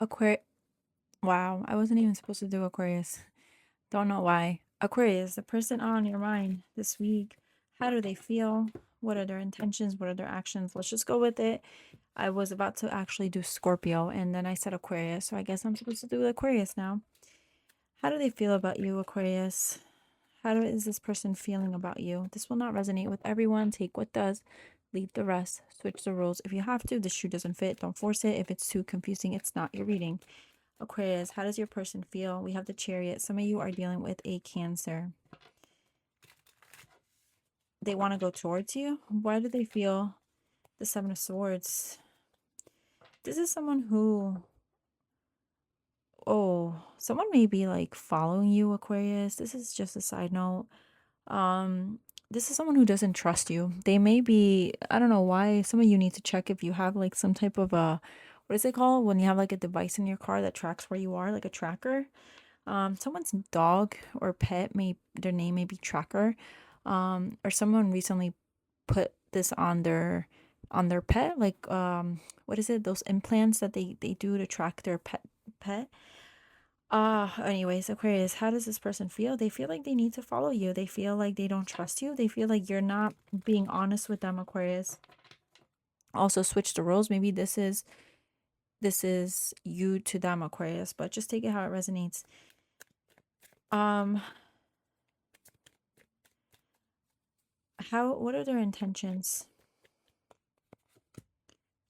Aquarius. Wow, I wasn't even supposed to do Aquarius. Don't know why. Aquarius, the person on your mind this week, how do they feel? What are their intentions? What are their actions? Let's just go with it. I was about to actually do Scorpio and then I said Aquarius, so I guess I'm supposed to do Aquarius now. How do they feel about you, Aquarius? Is this person feeling about you? This will not resonate with everyone. Take what does, leave the rest, switch the rules. If you have to, the shoe doesn't fit, don't force it. If it's too confusing, it's not your reading. Aquarius, how does your person feel? We have the Chariot. Some of you are dealing with a Cancer. They want to go towards you. Why do they feel the Seven of Swords? This is someone who, oh, someone may be like following you, Aquarius. This is just a side note. Um, this is someone who doesn't trust you. They may be, I don't know why. Some of you need to check if you have like some type of a, what is it called when you have like a device in your car that tracks where you are, like a tracker. Someone's dog or pet may, their name may be Tracker. Or someone recently put this on their pet, like what is it? Those implants that they do to track their pet. Anyways, Aquarius, how does this person feel? They feel like they need to follow you. They feel like they don't trust you. They feel like you're not being honest with them, Aquarius. Also switch the roles. Maybe this is you to them, Aquarius, but just take it how it resonates. Um what are their intentions?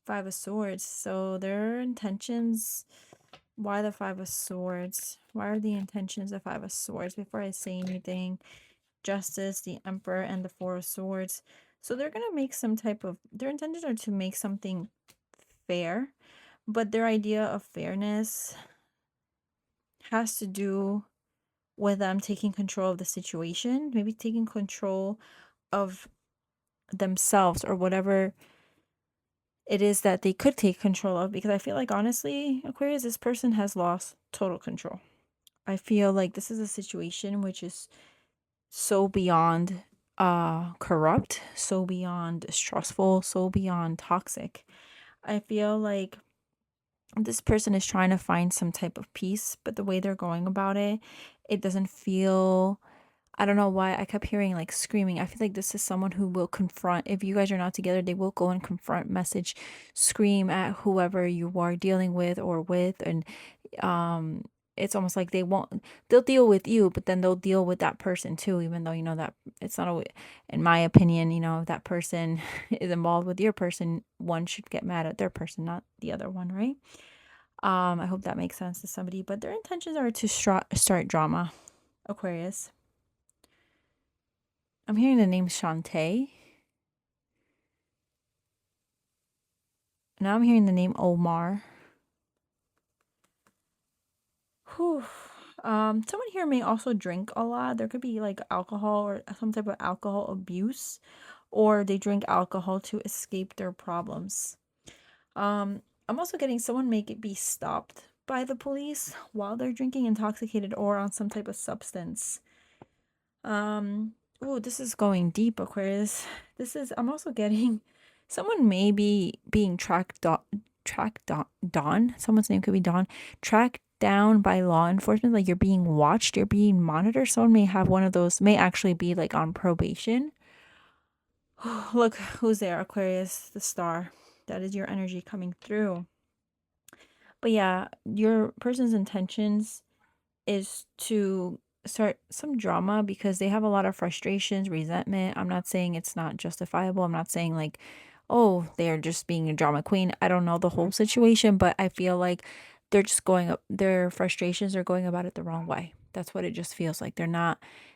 Five of Swords. So their intentions, why the Five of Swords? Why are the intentions of Five of Swords? Before I say anything, Justice, the Emperor, and the Four of Swords. So they're gonna make some type of, their intentions are to make something fair, but their idea of fairness has to do with them taking control of the situation, maybe taking control of themselves or whatever it is that they could take control of, because I feel like honestly, Aquarius, this person has lost total control. I feel like this is a situation which is so beyond corrupt, so beyond stressful, so beyond toxic. I feel like this person is trying to find some type of peace, but the way they're going about it, it doesn't feel, I don't know why I kept hearing like screaming. I feel like this is someone who will confront, if you guys are not together, they will go and confront, message, scream at whoever you are dealing with or with. And um it's almost like they'll deal with you, but then they'll deal with that person too, even though you know that it's not always, in my opinion, you know, if that person is involved with your person, one should get mad at their person, not the other one, right? I hope that makes sense to somebody, but their intentions are to start drama, Aquarius. I'm hearing the name Shantae. Now I'm hearing the name Omar. Whew. Someone here may also drink a lot. There could be like alcohol or some type of alcohol abuse, or they drink alcohol to escape their problems. I'm also getting someone may be stopped by the police while they're drinking intoxicated or on some type of substance. Oh, this is going deep, Aquarius. I'm also getting someone may be being Dawn. Someone's name could be Dawn. Tracked down by law enforcement, like you're being watched, you're being monitored. Someone may have one of those, may actually be like on probation. Look who's there, Aquarius, the star. That is your energy coming through. But yeah, your person's intentions is to start some drama because they have a lot of frustrations, resentment. I'm not saying it's not justifiable. I'm not saying like, oh, they're just being a drama queen. I don't know the whole situation, but I feel like they're just going up, their frustrations are going about it the wrong way. That's what it just feels like.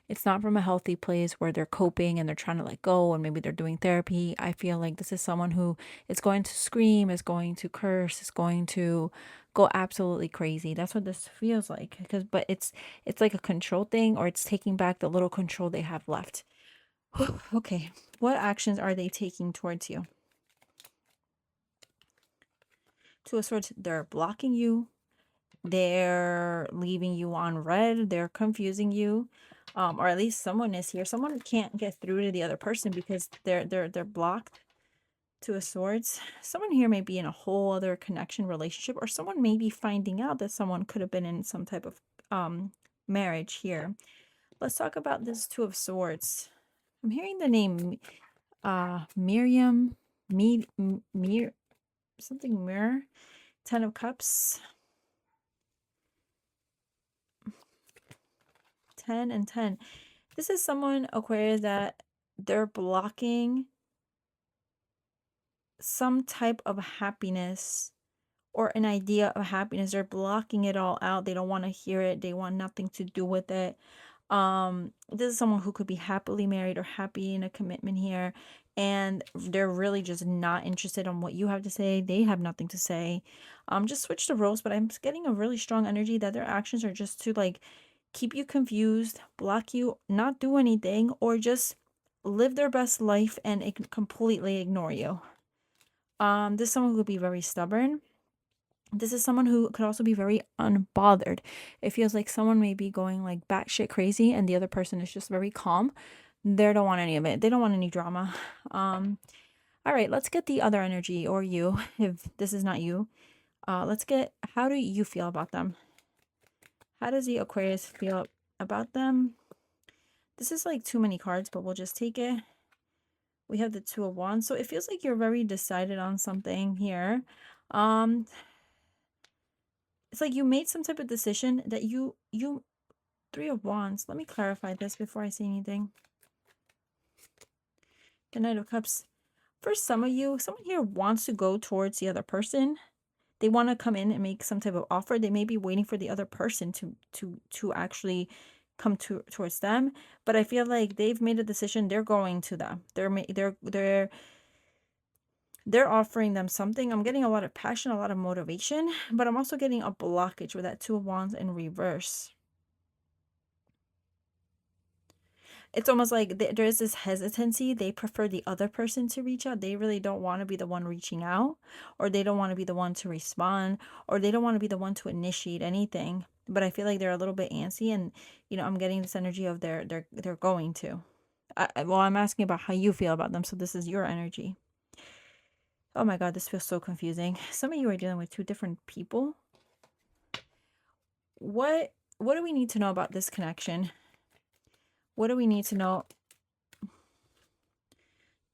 It's not from a healthy place where they're coping and they're trying to let go and maybe they're doing therapy. I feel like this is someone who is going to scream, is going to curse, is going to go absolutely crazy. That's what this feels like. But it's like a control thing, or it's taking back the little control they have left. Okay. What actions are they taking towards you? Two of Swords, they're blocking you. They're leaving you on red. They're confusing you. Or at least someone is here. Someone can't get through to the other person because they're blocked. Two of Swords. Someone here may be in a whole other connection relationship, or someone may be finding out that someone could have been in some type of marriage here. Let's talk about this Two of Swords. I'm hearing the name Miriam, Mir, something Mirror, 10 of Cups, 10 and 10. This is someone, Aquarius, that they're blocking some type of happiness or an idea of happiness. They're blocking it all out. They don't want to hear it. They want nothing to do with it. This is someone who could be happily married or happy in a commitment here, and they're really just not interested on what you have to say. They have nothing to say. Just switch the roles, but I'm getting a really strong energy that their actions are just to like keep you confused, block you, not do anything, or just live their best life and completely ignore you. This is someone who could be very stubborn. This is someone who could also be very unbothered. It feels like someone may be going like batshit crazy and the other person is just very calm. They don't want any of it. They don't want any drama. All right, let's get the other energy, or you, if this is not you. Let's get, how do you feel about them? How does the Aquarius feel about them? This is like too many cards, but we'll just take it. We have the Two of Wands. So it feels like you're very decided on something here. It's like you made some type of decision that you Three of Wands. Let me clarify this before I say anything. The Knight of Cups. For some of you, someone here wants to go towards the other person. They want to come in and make some type of offer. They may be waiting for the other person to actually come towards them. But I feel like they've made a decision. They're going to them. They're offering them something. I'm getting a lot of passion, a lot of motivation, but I'm also getting a blockage with that Two of Wands in reverse. It's almost like there is this hesitancy. They prefer the other person to reach out. They really don't want to be the one reaching out, or they don't want to be the one to respond, or they don't want to be the one to initiate anything. But I feel like they're a little bit antsy, and I'm getting this energy of they're going to. Well, I'm asking about how you feel about them, so this is your energy. Oh my God, this feels so confusing. Some of you are dealing with two different people. What do we need to know about this connection? What do we need to know?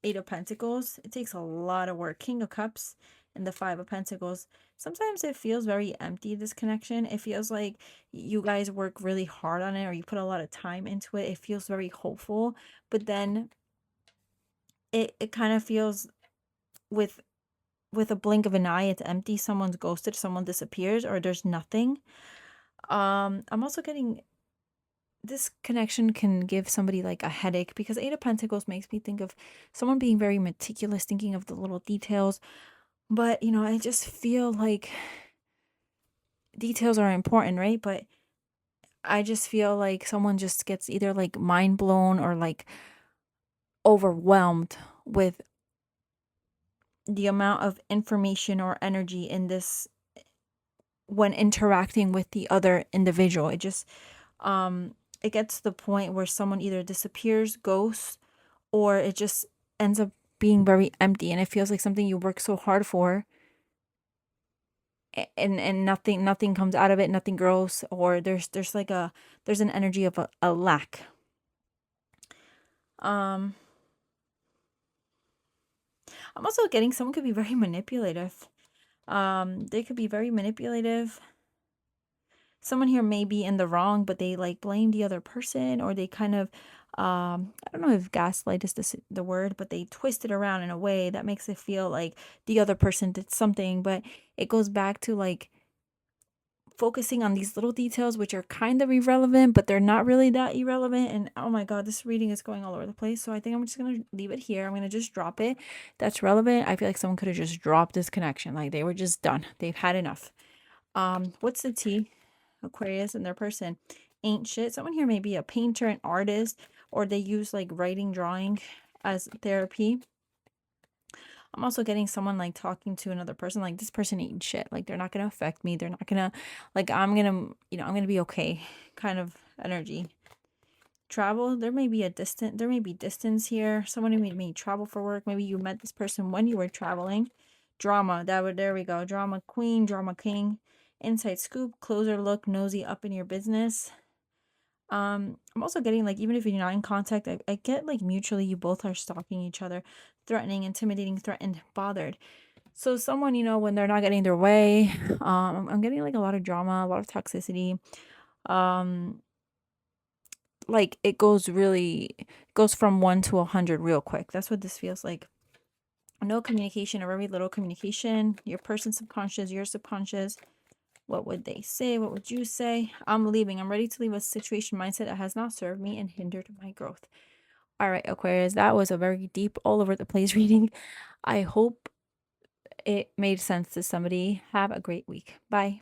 Eight of Pentacles. It takes a lot of work. King of Cups and the Five of Pentacles. Sometimes it feels very empty, this connection. It feels like you guys work really hard on it, or you put a lot of time into it. It feels very hopeful, but then it kind of feels with a blink of an eye, it's empty. Someone's ghosted, someone disappears, or there's nothing. I'm also getting this connection can give somebody like a headache, because Eight of Pentacles makes me think of someone being very meticulous, thinking of the little details. But, I just feel like details are important, right? But I just feel like someone just gets either like mind blown or like overwhelmed with the amount of information or energy in this when interacting with the other individual. It just it gets to the point where someone either disappears, ghosts, or it just ends up being very empty, and it feels like something you work so hard for, and nothing comes out of it, nothing grows, or there's an energy of a lack. I'm also getting someone could be very manipulative. They could be very manipulative. Someone here may be in the wrong, but they like blame the other person, or they kind of I don't know if gaslight is the word, but they twist it around in a way that makes it feel like the other person did something. But it goes back to like focusing on these little details, which are kind of irrelevant, but they're not really that irrelevant. And oh my God, this reading is going all over the place. So I think I'm just going to leave it here. I'm going to just drop it. That's relevant. I feel like someone could have just dropped this connection. Like they were just done. They've had enough. What's the T? Aquarius and their person. Ain't shit. Someone here may be a painter, an artist, or they use like writing, drawing as therapy. I'm also getting someone like talking to another person, like this person ain't shit. Like they're not gonna affect me. They're not gonna, like I'm gonna be okay kind of energy. travel. There may be distance here. Someone who may travel for work. Maybe you met this person when you were traveling. Drama. There we go. Drama queen, drama king. Inside scoop, closer look, nosy up in your business. I'm also getting like, even if you're not in contact, I get like mutually you both are stalking each other, threatening, intimidating, threatened, bothered. So someone, when they're not getting their way, I'm getting like a lot of drama, a lot of toxicity. Um, like it goes from 1 to 100 real quick. That's what this feels like. No communication or very little communication. Your person's subconscious, your subconscious. What would they say? What would you say? I'm leaving. I'm ready to leave a situation mindset that has not served me and hindered my growth. All right, Aquarius, that was a very deep, all over the place reading. I hope it made sense to somebody. Have a great week. Bye.